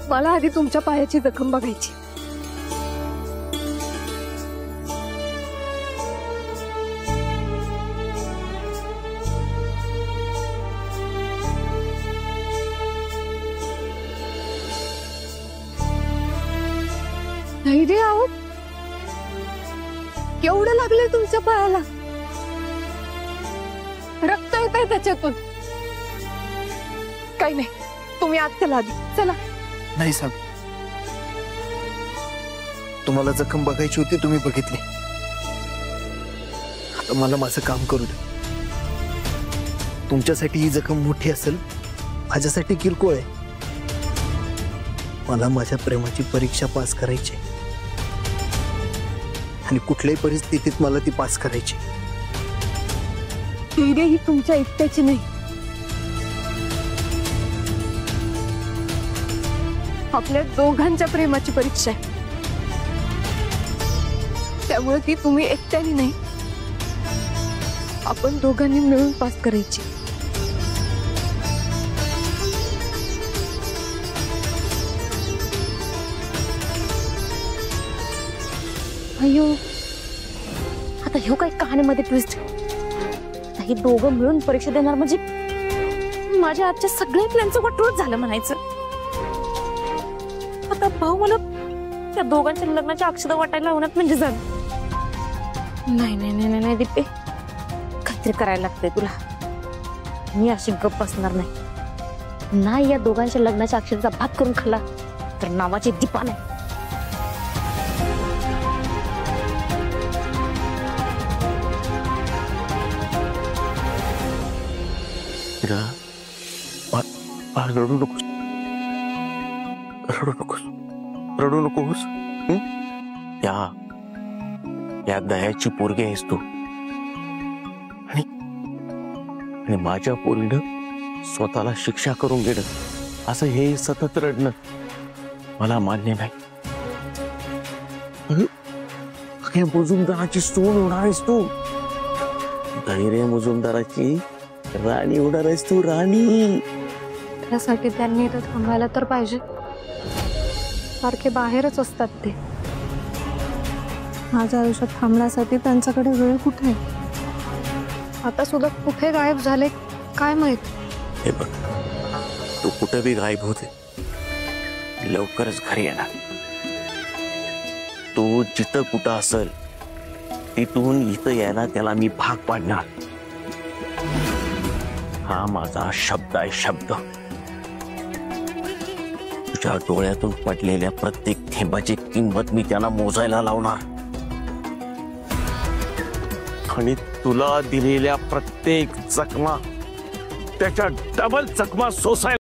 मला आधी तुमच्या पायाची जखम बघायची। नाही रे आहो, केवढं लागलंय तुमच्या पायाला? रक्त येत आहे त्याच्यातून। काही नाही, तुम्ही आत चला आधी, चला। नाही साहेब, तुम्हाला जखम बघायची होती, तुम्ही बघितली। आता मला माझं काम करू दे। तुमच्यासाठी ही जखम मोठी असेल, माझ्यासाठी किरकोळ आहे। मला माझ्या प्रेमाची परीक्षा पास करायची आणि कुठल्याही परिस्थितीत मला ती पास करायची। ही तुमच्या एकट्याची नाही, आपल्या दोघांच्या प्रेमाची परीक्षा आहे। त्यामुळे ती तुम्ही एकट्याने नाही, आपण दोघांनी मिळून पास करायची। अयो, आता ह्यो काय कहाणीमध्ये ट्विस्ट? ही दोघं मिळून परीक्षा देणार म्हणजे माझ्या आजच्या सगळ्या प्लॅनचं वाटोळच झालं म्हणायचं। आता भाऊ मला त्या दोघांच्या लग्नाच्या अक्षता वाटायला लावण्यात म्हणजे झालं। नाही नाही नाही नाही दीपे, काहीतरी करायला लागतंय तुला। मी अशी गप्प बसणार नाही। या दोघांच्या लग्नाच्या अक्षतेचा भाग करून खाल्ला तर नावाची दीपा नाही। रडू नकोस, रडू नकोस, रडू नकोस। या दयाची पोरगी आहेस तू, आणि माझ्या पोरीनं स्वतःला शिक्षा करून घेणं असं हे सतत रडणं मला मान्य नाही। मुजुमदाराची सून होणार आहेस तू, धैर्य मुजुमदाराची राणी होणार आहेस तू, राणी। त्यासाठी त्यांनी इथं थांबायला तर पाहिजे, सारखे बाहेरच असतात ते। माझ्या आयुष्यात थांबण्यासाठी त्यांच्याकडे वेळ कुठे? आता सुद्धा कुठे गायब झाले काय माहित। हे बघ, तू कुठे भी गायब होते, लवकरच घरी येणार। तू जिथं कुठं असेल तिथून इथं यायला त्याला मी भाग पाडणार, हा माझा शब्द आहे, शब्द। तुझ्या डोळ्यातून पडलेल्या प्रत्येक थेंबाची किंमत मी त्याला मोजायला लावणार, आणि तुला दिलेल्या प्रत्येक जखमा त्याच्या डबल जखमा सोसायला